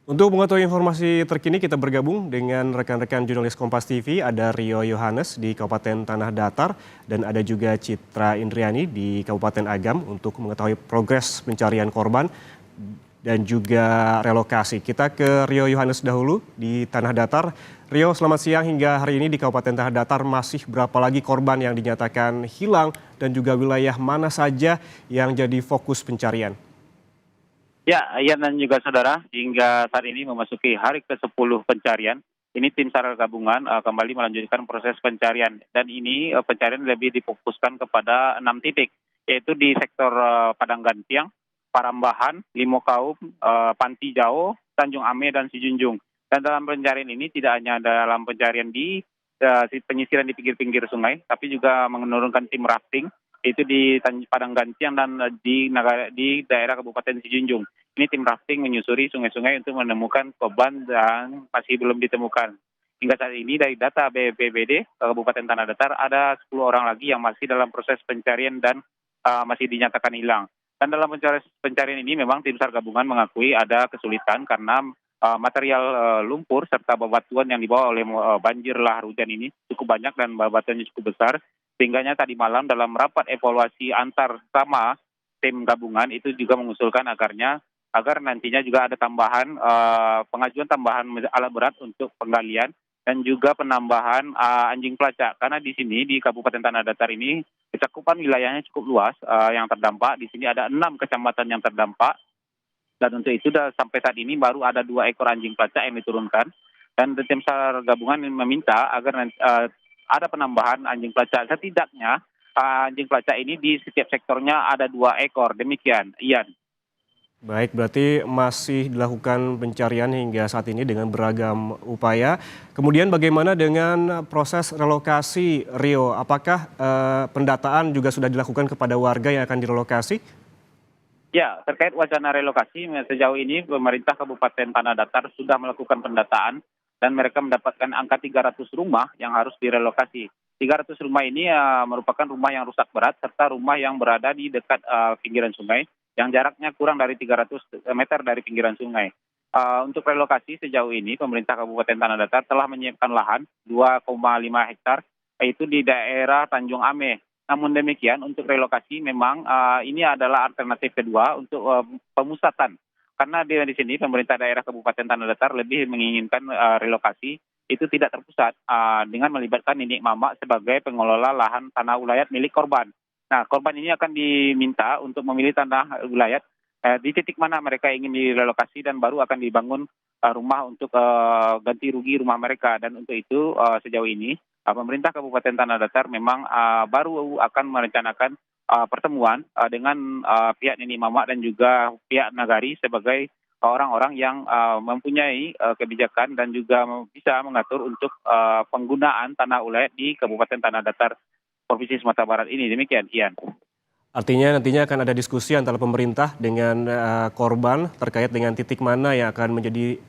Untuk mengetahui informasi terkini kita bergabung dengan rekan-rekan jurnalis Kompas TV, ada Rio Yohanes di Kabupaten Tanah Datar dan ada juga Citra Indriani di Kabupaten Agam untuk mengetahui progres pencarian korban dan juga relokasi. Kita ke Rio Yohanes dahulu di Tanah Datar. Rio, selamat siang. Hingga hari ini di Kabupaten Tanah Datar masih berapa lagi korban yang dinyatakan hilang dan juga wilayah mana saja yang jadi fokus pencarian? Ya, Ian dan juga saudara, hingga saat ini memasuki hari ke-10 pencarian. Ini tim SAR gabungan kembali melanjutkan proses pencarian. Dan ini pencarian lebih difokuskan kepada 6 titik, yaitu di sektor Padang Gantiang, Parambahan, Limokaum, Panti Jao, Tanjung Ame, dan Sijunjung. Dan dalam pencarian ini tidak hanya dalam pencarian di penyisiran di pinggir-pinggir sungai, tapi juga menurunkan tim rafting, itu di Padang Gantiang dan di daerah Kabupaten Sijunjung. Ini tim rafting menyusuri sungai-sungai untuk menemukan korban dan masih belum ditemukan. Hingga saat ini dari data BPBD Kabupaten Tanah Datar ada 10 orang lagi yang masih dalam proses pencarian dan masih dinyatakan hilang. Dan dalam pencarian ini memang tim SAR gabungan mengakui ada kesulitan karena material lumpur serta bebatuan yang dibawa oleh banjir lahar hujan ini cukup banyak dan bebatuannya cukup besar. Sehingganya tadi malam dalam rapat evaluasi antar sama tim gabungan itu juga mengusulkan agar nantinya juga ada pengajuan tambahan alat berat untuk penggalian dan juga penambahan anjing pelacak, karena di sini di Kabupaten Tanah Datar ini cakupan wilayahnya cukup luas yang terdampak. Di sini ada 6 kecamatan yang terdampak, dan untuk itu sampai saat ini baru ada 2 ekor anjing pelacak yang diturunkan, dan tim SAR gabungan meminta agar ada penambahan anjing pelacak. Setidaknya anjing pelacak ini di setiap sektornya ada 2 ekor. Demikian, Ian. Baik, berarti masih dilakukan pencarian hingga saat ini dengan beragam upaya. Kemudian bagaimana dengan proses relokasi, Rio? Apakah pendataan juga sudah dilakukan kepada warga yang akan direlokasi? Ya, terkait wacana relokasi, sejauh ini pemerintah Kabupaten Tanah Datar sudah melakukan pendataan dan mereka mendapatkan angka 300 rumah yang harus direlokasi. 300 rumah ini merupakan rumah yang rusak berat serta rumah yang berada di dekat pinggiran sungai yang jaraknya kurang dari 300 meter dari pinggiran sungai. Untuk relokasi sejauh ini pemerintah Kabupaten Tanah Datar telah menyiapkan lahan 2,5 hektar yaitu di daerah Tanjung Ame. Namun demikian untuk relokasi memang ini adalah alternatif kedua untuk pemusatan. Karena di sini pemerintah daerah Kabupaten Tanah Datar lebih menginginkan relokasi itu tidak terpusat dengan melibatkan nenek mama sebagai pengelola lahan tanah wilayah milik korban. Nah, korban ini akan diminta untuk memilih tanah wilayah di titik mana mereka ingin direlokasi dan baru akan dibangun rumah untuk ganti rugi rumah mereka. Dan untuk itu sejauh ini pemerintah Kabupaten Tanah Datar memang baru akan merencanakan pertemuan dengan pihak Nini Mama dan juga pihak Nagari sebagai orang-orang yang mempunyai kebijakan dan juga bisa mengatur untuk penggunaan tanah wilayah di Kabupaten Tanah Datar Provinsi Sumatera Barat ini. Demikian, Ian. Artinya nantinya akan ada diskusi antara pemerintah dengan korban terkait dengan titik mana yang akan menjadi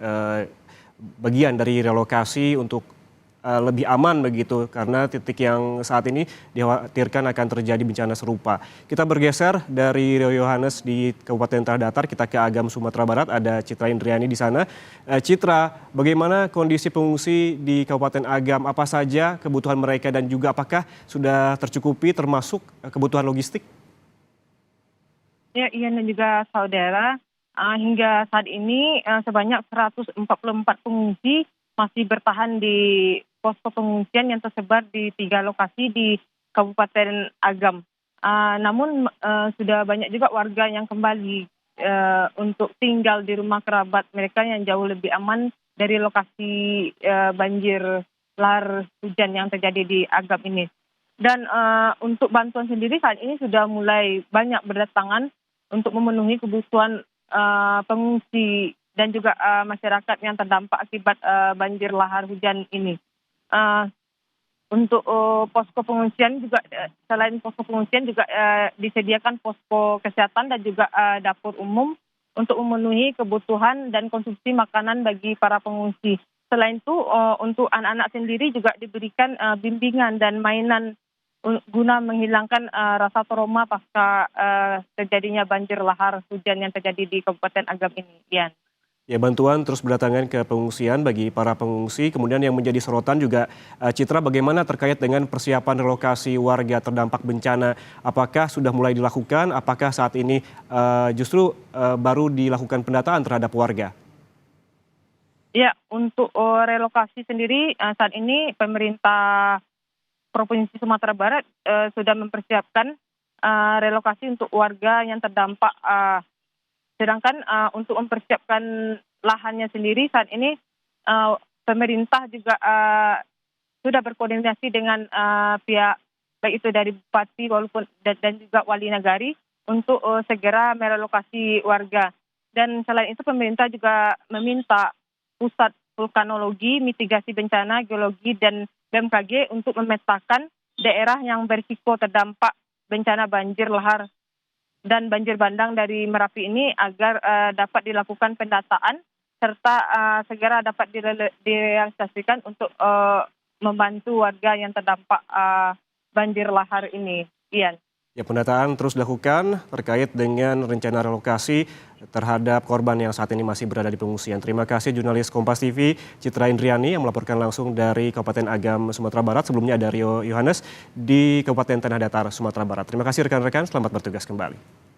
bagian dari relokasi untuk lebih aman begitu, karena titik yang saat ini dikhawatirkan akan terjadi bencana serupa. Kita bergeser dari Rio Yohanes di Kabupaten Tanah Datar, kita ke Agam, Sumatera Barat, ada Citra Indriani di sana. Citra, bagaimana kondisi pengungsi di Kabupaten Agam? Apa saja kebutuhan mereka dan juga apakah sudah tercukupi termasuk kebutuhan logistik? Ya, Ian dan juga saudara, hingga saat ini sebanyak 144 pengungsi masih bertahan di posko pengungsian yang tersebar di 3 lokasi di Kabupaten Agam. Namun sudah banyak juga warga yang kembali untuk tinggal di rumah kerabat mereka yang jauh lebih aman dari lokasi banjir lahar hujan yang terjadi di Agam ini. Dan untuk bantuan sendiri saat ini sudah mulai banyak berdatangan untuk memenuhi kebutuhan pengungsi dan juga masyarakat yang terdampak akibat banjir lahar hujan ini. Untuk posko pengungsian juga, selain posko pengungsian juga disediakan posko kesehatan dan juga dapur umum untuk memenuhi kebutuhan dan konsumsi makanan bagi para pengungsi. Selain itu untuk anak-anak sendiri juga diberikan bimbingan dan mainan guna menghilangkan rasa trauma pasca terjadinya banjir lahar hujan yang terjadi di Kabupaten Agam ini. Ian. Ya, bantuan terus berdatangan ke pengungsian bagi para pengungsi. Kemudian yang menjadi sorotan juga Citra, bagaimana terkait dengan persiapan relokasi warga terdampak bencana. Apakah sudah mulai dilakukan? Apakah saat ini justru baru dilakukan pendataan terhadap warga? Ya, untuk relokasi sendiri saat ini pemerintah Provinsi Sumatera Barat sudah mempersiapkan relokasi untuk warga yang terdampak. Sedangkan untuk mempersiapkan lahannya sendiri saat ini pemerintah juga sudah berkoordinasi dengan pihak baik itu dari bupati walaupun dan juga wali nagari untuk segera merelokasi warga. Dan selain itu pemerintah juga meminta Pusat Vulkanologi, Mitigasi Bencana, Geologi dan BMKG untuk memetakan daerah yang berisiko terdampak bencana banjir lahar dan banjir bandang dari Merapi ini agar dapat dilakukan pendataan serta segera dapat direalisasikan untuk membantu warga yang terdampak banjir lahar ini. Ian. Ya, pendataan terus dilakukan terkait dengan rencana relokasi terhadap korban yang saat ini masih berada di pengungsian. Terima kasih jurnalis Kompas TV Citra Indriani yang melaporkan langsung dari Kabupaten Agam, Sumatera Barat. Sebelumnya ada Rio Yohanes di Kabupaten Tanah Datar, Sumatera Barat. Terima kasih rekan-rekan, selamat bertugas kembali.